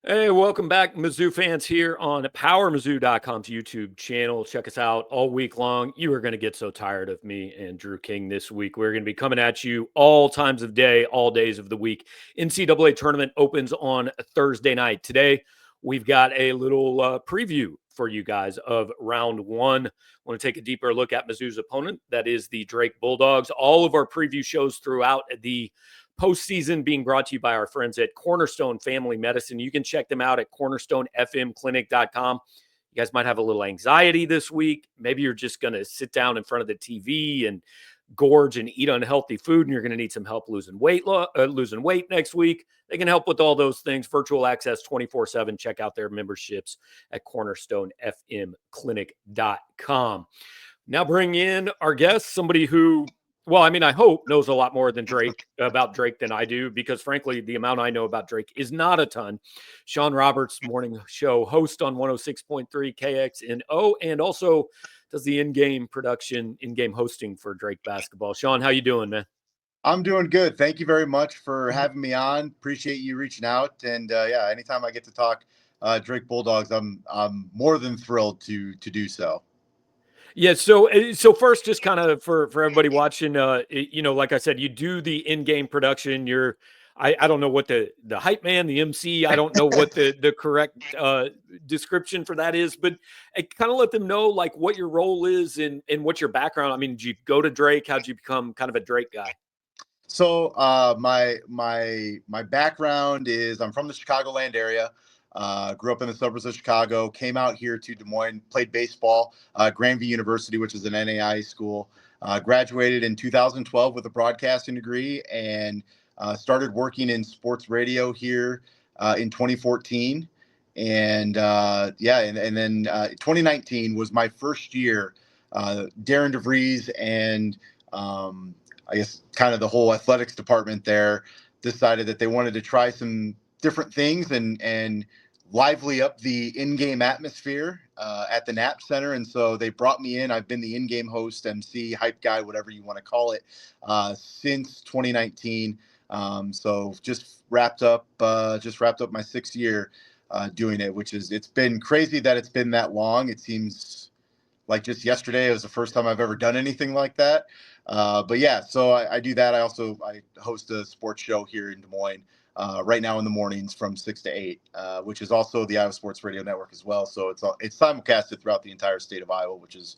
Hey, welcome back, Mizzou fans, here on PowerMizzou.com's YouTube channel. Check us out all week long. You are going to get so tired of me and Drew King this week. We're going to be coming at you all times of day, all days of the week. NCAA tournament opens on Thursday night. Today, we've got a little preview for you guys of round one. I want to take a deeper look at Mizzou's opponent. That is the Drake Bulldogs. All of our preview shows throughout the postseason being brought to you by our friends at Cornerstone Family Medicine. You can check them out at cornerstonefmclinic.com. You guys might have a little anxiety this week. Maybe you're just going to sit down in front of the TV and gorge and eat unhealthy food, and you're going to need some help losing weight next week. They can help with all those things. Virtual access 24/7. Check out their memberships at cornerstonefmclinic.com. Now bring in our guest, somebody who, well, I mean, I hope knows a lot more than Drake about Drake than I do, because frankly, the amount I know about Drake is not a ton. Sean Roberts, morning show host on 106.3 KXNO, and also does the in-game production, in-game hosting for Drake basketball. Sean, how you doing, man? I'm doing good. Thank you very much for having me on. Appreciate you reaching out. And yeah, anytime I get to talk Drake Bulldogs, I'm more than thrilled to do so. Yeah, so first, just kind of for everybody watching, like I said, you do the in-game production. I don't know what the hype man, the MC, I don't know what the correct description for that is, but I kind of let them know like what your role is and what your background. I mean, did you go to Drake? How'd you become kind of a Drake guy? So my background is I'm from the Chicagoland area. Grew up in the suburbs of Chicago. Came out here to Des Moines. Played baseball. Grandview University, which is an NAIA school. Graduated in 2012 with a broadcasting degree and started working in sports radio here in 2014. And and then 2019 was my first year. Darren DeVries and I guess kind of the whole athletics department there decided that they wanted to try some different things and lively up the in-game atmosphere at the Knapp Center. And so they brought me in. I've been the in-game host, MC, hype guy, whatever you want to call it, since 2019. So just wrapped up my 6th year doing it, it's been crazy that it's been that long. It seems like just yesterday it was the first time I've ever done anything like that. But yeah, so I do that. I host a sports show here in Des Moines right now in the mornings from 6 to 8, which is also the Iowa Sports Radio Network as well. So it's simulcasted throughout the entire state of Iowa, which is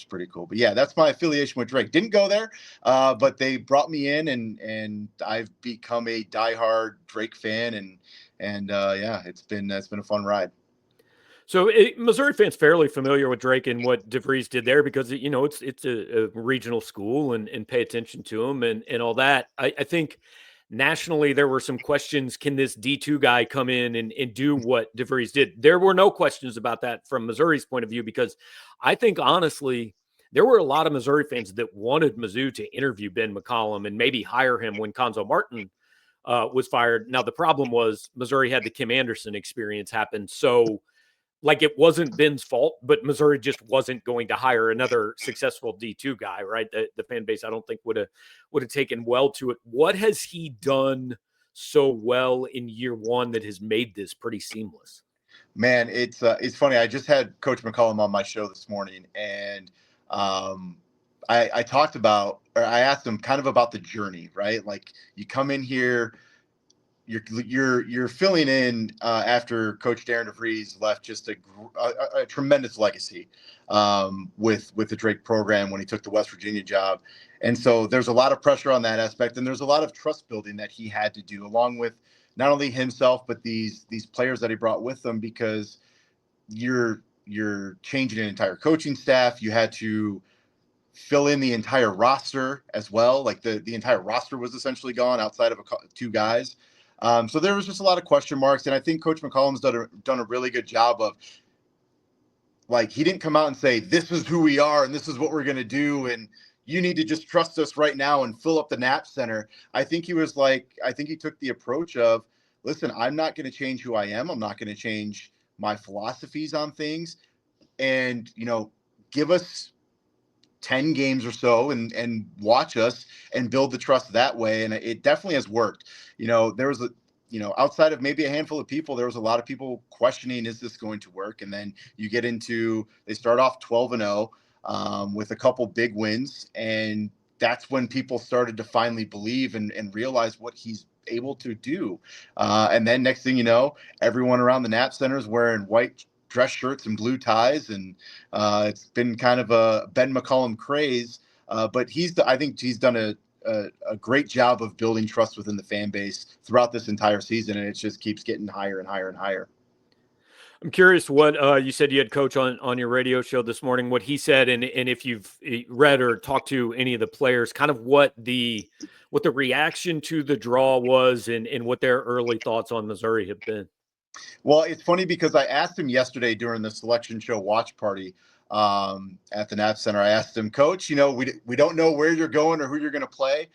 pretty cool. But yeah, that's my affiliation with Drake. Didn't go there, but they brought me in, and I've become a diehard Drake fan, and yeah, it's been a fun ride. So Missouri fans fairly familiar with Drake and what DeVries did there, because it's a regional school and pay attention to him and all that. I think nationally there were some questions. Can this D2 guy come in and do what DeVries did? There were no questions about that from Missouri's point of view, because I think honestly there were a lot of Missouri fans that wanted Mizzou to interview Ben McCollum and maybe hire him when Conzo Martin was fired. Now the problem was Missouri had the Kim Anderson experience happen, so like it wasn't Ben's fault, but Missouri just wasn't going to hire another successful D2 guy, right? The fan base, I don't think would have taken well to it. What has he done so well in year one that has made this pretty seamless? Man, it's funny. I just had Coach McCollum on my show this morning, and um, I talked about, or I asked him kind of about the journey, right? Like you come in here, you're filling in after Coach Darren DeVries left just a tremendous legacy with the Drake program when he took the West Virginia job, and so there's a lot of pressure on that aspect, and there's a lot of trust building that he had to do along with not only himself but these players that he brought with him, because you're changing an entire coaching staff. You had to fill in the entire roster as well. Like the entire roster was essentially gone outside of two guys. So there was just a lot of question marks, and I think Coach McCollum's done a really good job of, like, he didn't come out and say, this is who we are and this is what we're going to do, and you need to just trust us right now and fill up the Knapp Center. I think he took the approach of, listen, I'm not going to change who I am. I'm not going to change my philosophies on things, and give us 10 games or so and watch us and build the trust that way. And it definitely has worked. There was outside of maybe a handful of people, there was a lot of people questioning, is this going to work? And then you get into, they start off 12-0 with a couple big wins. And that's when people started to finally believe and realize what he's able to do. And then next thing you know, everyone around the Knapp Center is wearing white dress shirts and blue ties. And it's been kind of a Ben McCollum craze. But I think he's done a great job of building trust within the fan base throughout this entire season, and it just keeps getting higher and higher and higher. I'm curious what you said you had Coach on your radio show this morning, what he said, and if you've read or talked to any of the players, kind of what the reaction to the draw was and what their early thoughts on Missouri have been. Well, it's funny because I asked him yesterday during the selection show watch party at the Knapp Center. I asked him, Coach, we don't know where you're going or who you're going to play.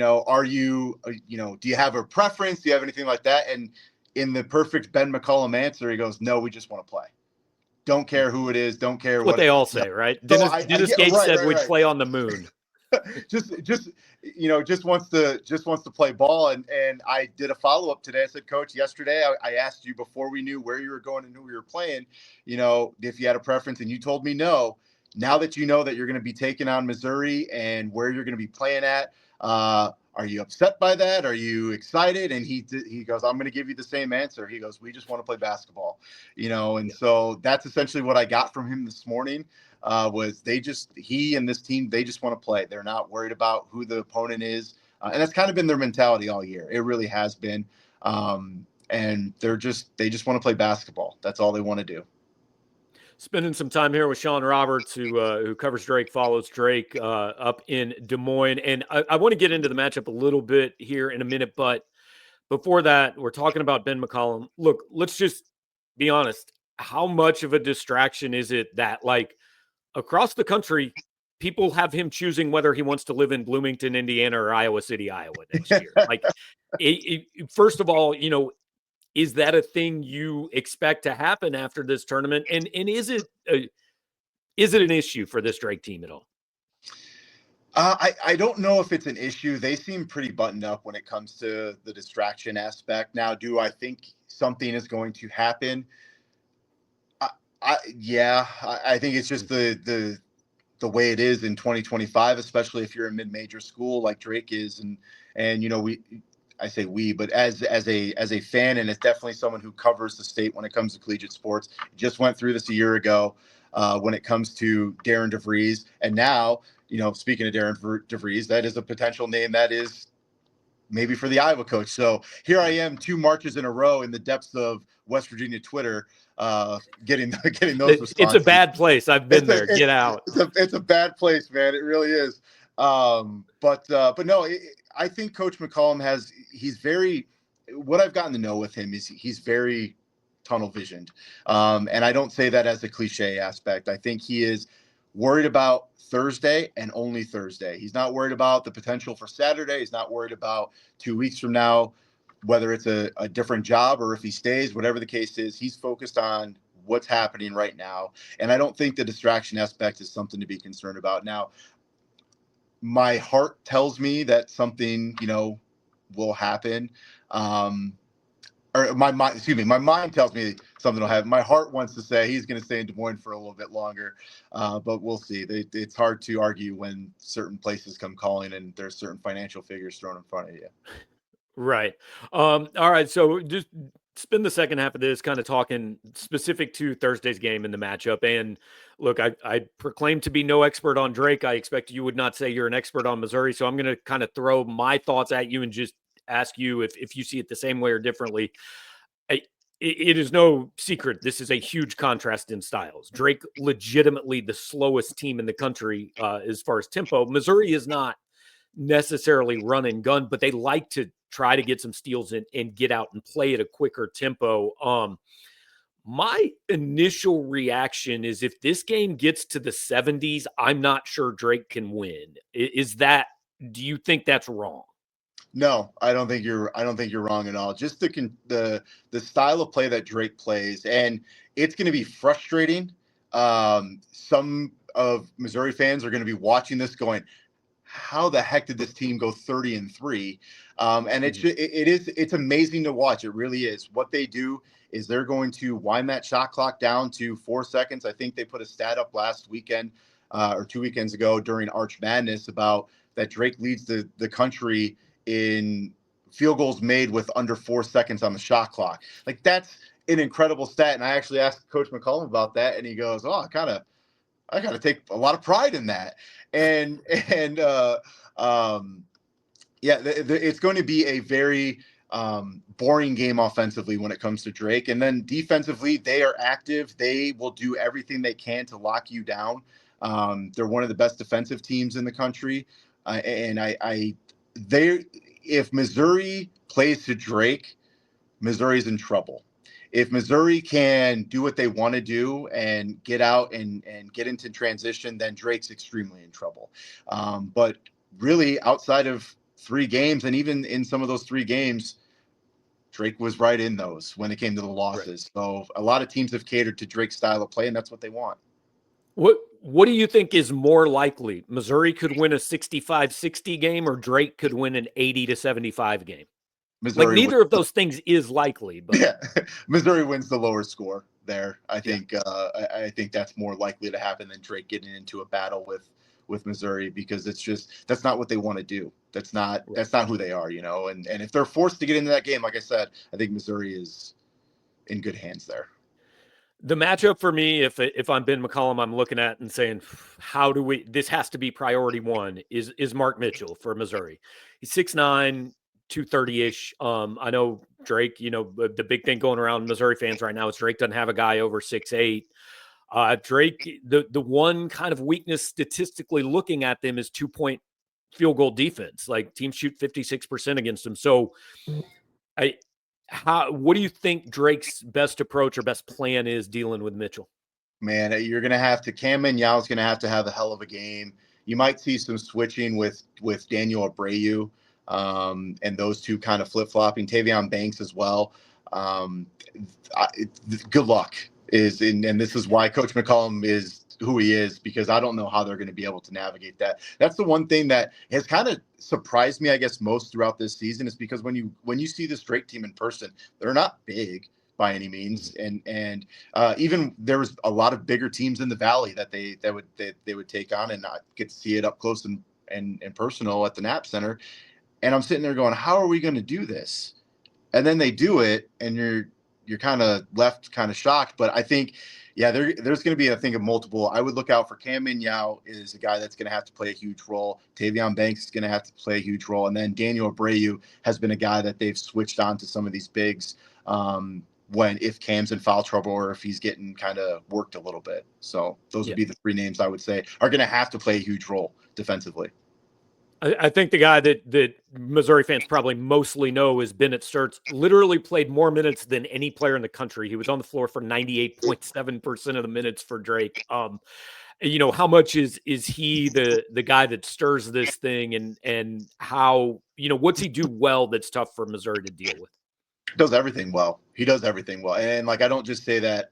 Are you, do you have a preference? Do you have anything like that? And in the perfect Ben McCollum answer, he goes, no, we just want to play. Don't care who it is. Don't care what they all say, right? So Dennis Gates said we'd play on the moon. just wants to play ball. And I did a follow-up today. I said, Coach, yesterday I asked you before we knew where you were going and who we were playing, if you had a preference, and you told me no. Now that you know that you're going to be taking on Missouri and where you're going to be playing at, are you upset by that? Are you excited? And he goes, I'm going to give you the same answer. He goes, we just want to play basketball, and so that's essentially what I got from him this morning. Was he and this team, they just want to play. They're not worried about who the opponent is. And that's kind of been their mentality all year. It really has been. And they just want to play basketball. That's all they want to do. Spending some time here with Sean Roberts, who covers Drake, follows Drake up in Des Moines. And I want to get into the matchup a little bit here in a minute. But before that, we're talking about Ben McCollum. Look, let's just be honest. How much of a distraction is it that, across the country, people have him choosing whether he wants to live in Bloomington, Indiana, or Iowa City, Iowa next year? First of all, is that a thing you expect to happen after this tournament? And is it an issue for this Drake team at all? I don't know if it's an issue. They seem pretty buttoned up when it comes to the distraction aspect. Now, do I think something is going to happen? I think it's just the way it is in 2025, especially if you're a mid-major school like Drake is, and I say we, but as a fan, and it's definitely someone who covers the state when it comes to collegiate sports. Just went through this a year ago when it comes to Darren DeVries, and now speaking of Darren DeVries, that is a potential name that is maybe for the Iowa coach. So here I am, 2 marches in a row in the depths of West Virginia Twitter, getting those responses. It's a bad place. I've been there. Get out. It's a bad place, man. It really is. But no, I think Coach McCollum he's very, what I've gotten to know with him is he's very tunnel visioned. And I don't say that as a cliche aspect. I think he is worried about Thursday and only Thursday. He's not worried about the potential for Saturday. He's not worried about 2 weeks from now, whether it's a different job or if he stays, whatever the case is. He's focused on what's happening right now. And I don't think the distraction aspect is something to be concerned about. Now, my heart tells me that something, will happen. Or my mind tells me something will happen. My heart wants to say he's going to stay in Des Moines for a little bit longer, but we'll see. It's hard to argue when certain places come calling and there's certain financial figures thrown in front of you. Right. All right. So just spend the second half of this kind of talking specific to Thursday's game and the matchup. And look, I proclaim to be no expert on Drake. I expect you would not say you're an expert on Missouri. So I'm going to kind of throw my thoughts at you and just ask you if you see it the same way or differently. It is no secret. This is a huge contrast in styles. Drake, legitimately the slowest team in the country as far as tempo. Missouri is not necessarily run and gun, but they like to try to get some steals and get out and play at a quicker tempo. My initial reaction is if this game gets to the 70s, I'm not sure Drake can win. Do you think that's wrong? No, I don't think you're wrong at all. Just the style of play that Drake plays, and it's going to be frustrating. Some of Missouri fans are going to be watching this going, how the heck did this team go 30-3? And Mhm. it's amazing to watch. It really is. What they do is they're going to wind that shot clock down to 4 seconds. I think they put a stat up last weekend or 2 weekends ago during Arch Madness about that Drake leads the country in field goals made with under 4 seconds on the shot clock. Like that's an incredible stat. And I actually asked Coach McCollum about that, and he goes, "Oh, I got to take a lot of pride in that." And and um, yeah, it's going to be a very boring game offensively when it comes to Drake. And then defensively, they are active. They will do everything they can to lock you down. They're one of the best defensive teams in the country, and they if Missouri plays to Drake, Missouri's in trouble. If Missouri can do what they want to do and get out and get into transition, then Drake's extremely in trouble. But really, outside of 3 games, and even in some of those 3 games, Drake was right in those when it came to the Right. losses. So a lot of teams have catered to Drake's style of play, and that's what they want. What do you think is more likely? Missouri could win a 65-60 game, or Drake could win an 80-75 game? Like, Missouri wins. neither of those things is likely, but Yeah, Missouri wins the lower score there. I yeah. think I think that's more likely to happen than Drake getting into a battle with Missouri, because it's just that's not what they want to do. Right. That's not who they are, you know. And if they're forced to get into that game, like I said, I think Missouri is in good hands there. The matchup for me, if I'm Ben McCollum, I'm looking at and saying, how do we? This has to be priority one. Is Mark Mitchell for Missouri? He's 6'9", 230-ish. I know Drake. The big thing going around Missouri fans right now is Drake doesn't have a guy over 6'8". Drake, the one kind of weakness statistically looking at them is 2-point field goal defense. Like, teams shoot 56% against them. So I what do you think Drake's best approach or best plan is dealing with Mitchell? Man, you're gonna have to Cam Yow's gonna have to have a hell of a game. You might see some switching with Daniel Abreu, and those two kind of flip flopping. Tavion Banks as well. Um, Good luck and this is why Coach McCollum is who he is, because I don't know how they're going to be able to navigate that. That's the one thing that has kind of surprised me, I guess, most throughout this season, is because when you see this Drake team in person, they're not big by any means, and even there was a lot of bigger teams in the Valley that they would take on and not get to see it up close and personal at the Knapp Center. And I'm sitting there going, how are we going to do this? And then they do it, and you're kind of left kind of shocked. But I think, yeah, there's going to be, I think, a multiple. I would look out for Cam Yao is a guy that's going to have to play a huge role. Tavion Banks is going to have to play a huge role. And then Daniel Abreu has been a guy that they've switched on to some of these bigs if Cam's in foul trouble or if he's getting kind of worked a little bit. So those Yeah. would be the 3 names I would say are going to have to play a huge role defensively. I think the guy that Missouri fans probably mostly know is Bennett Sturts. Literally played more minutes than any player in the country. He was on the floor for 98.7% of the minutes for Drake. How much is he the guy that stirs this thing, and how, what's he do well that's tough for Missouri to deal with? Does everything well. He does everything well. And like, I don't just say that,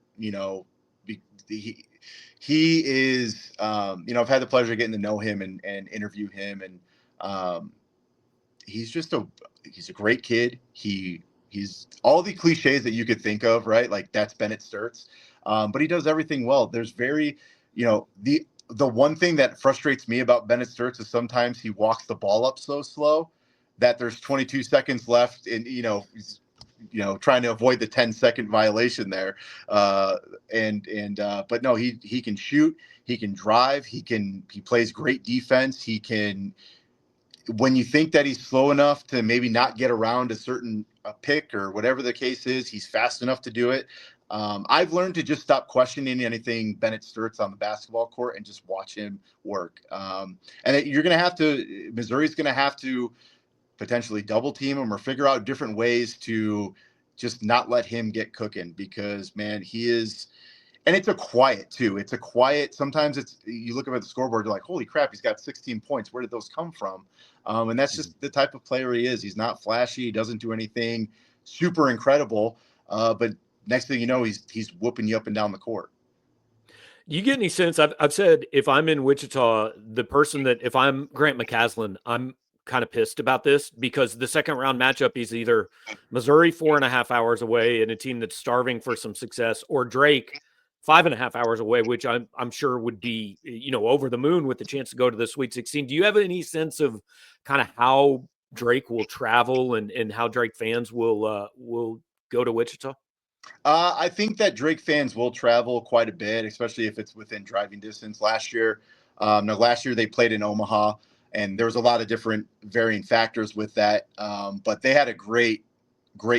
he is, I've had the pleasure of getting to know him and interview him. And he's he's a great kid. He's all the cliches that you could think of, right? Like, that's Bennett Sturts. But he does everything well. There's very, the one thing that frustrates me about Bennett Sturts is sometimes he walks the ball up so slow that there's 22 seconds left, and he's trying to avoid the 10-second violation there. But no, he can shoot, he can drive, he plays great defense. He can, when you think that he's slow enough to maybe not get around a pick or whatever the case is, he's fast enough to do it. I've learned to just stop questioning anything Bennett Sturts on the basketball court and just watch him work. Missouri's going to have to potentially double team him or figure out different ways to just not let him get cooking, because, man, he is. And it's a quiet too. Sometimes you look up at the scoreboard, you're like, holy crap, he's got 16 points. Where did those come from? And that's just the type of player he is. He's not flashy. He doesn't do anything super incredible. But next thing you know, he's whooping you up and down the court. You get any sense? I've said, if I'm in Wichita, the person that, if I'm Grant McCaslin, I'm kind of pissed about this because the second round matchup is either Missouri 4.5 hours away and a team that's starving for some success, or Drake 5.5 hours away, which I'm sure would be, over the moon with the chance to go to the Sweet 16. Do you have any sense of kind of how Drake will travel and how Drake fans will go to Wichita? I think that Drake fans will travel quite a bit, especially if it's within driving distance. Last year they played in Omaha, and there was a lot of different varying factors with that. But they had a great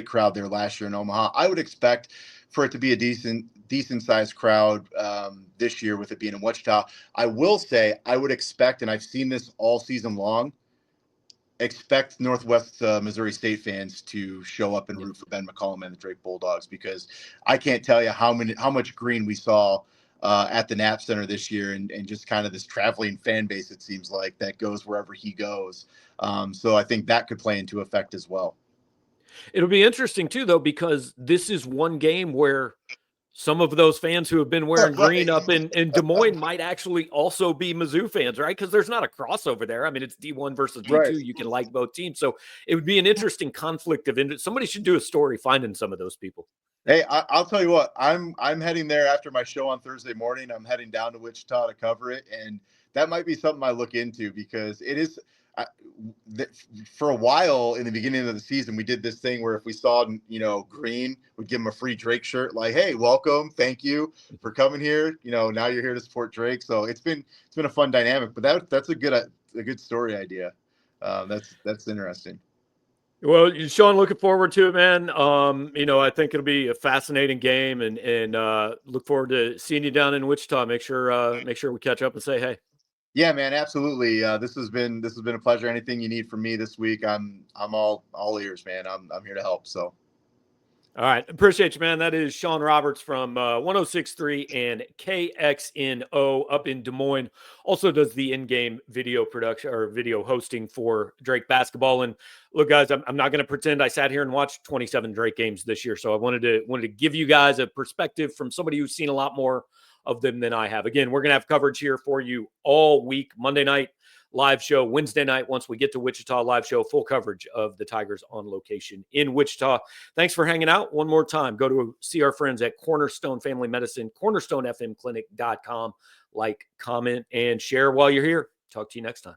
crowd there last year in Omaha. I would expect for it to be a decent sized crowd this year with it being in Wichita. I will say I would expect, and I've seen this all season long, expect Northwest Missouri State fans to show up and root for Ben McCollum and the Drake Bulldogs, because I can't tell you how much green we saw at the Knapp Center this year, and just kind of this traveling fan base, it seems like, that goes wherever he goes. So I think that could play into effect as well. It'll be interesting too, though, because this is one game where some of those fans who have been wearing green up in Des Moines might actually also be Mizzou fans, right? Because there's not a crossover there. I mean, it's D1 versus D2. Right. You can like both teams. So it would be an interesting conflict of interest. Somebody should do a story finding some of those people. Hey, I'll tell you what, I'm heading there after my show on Thursday morning. I'm heading down to Wichita to cover it, and that might be something I look into, because it is for a while in the beginning of the season, we did this thing where if we saw, green, we'd give them a free Drake shirt, like, hey, welcome, thank you for coming here. Now you're here to support Drake. So it's been a fun dynamic, but that's a good story idea. That's interesting. Well, Sean, looking forward to it, man. I think it'll be a fascinating game, and look forward to seeing you down in Wichita. Make sure we catch up and say hey. Yeah, man, absolutely. This has been a pleasure. Anything you need from me this week, I'm all ears, man. I'm here to help. So. All right. Appreciate you, man. That is Sean Roberts from 106.3 and KXNO up in Des Moines. Also does the in-game video production or video hosting for Drake basketball. And look, guys, I'm not going to pretend I sat here and watched 27 Drake games this year. So I wanted to give you guys a perspective from somebody who's seen a lot more of them than I have. Again, we're going to have coverage here for you all week. Monday night, live show. Wednesday night, once we get to Wichita, live show, full coverage of the Tigers on location in Wichita. Thanks for hanging out. One more time, go to see our friends at Cornerstone Family Medicine, cornerstonefmclinic.com. Like, comment, and share while you're here. Talk to you next time.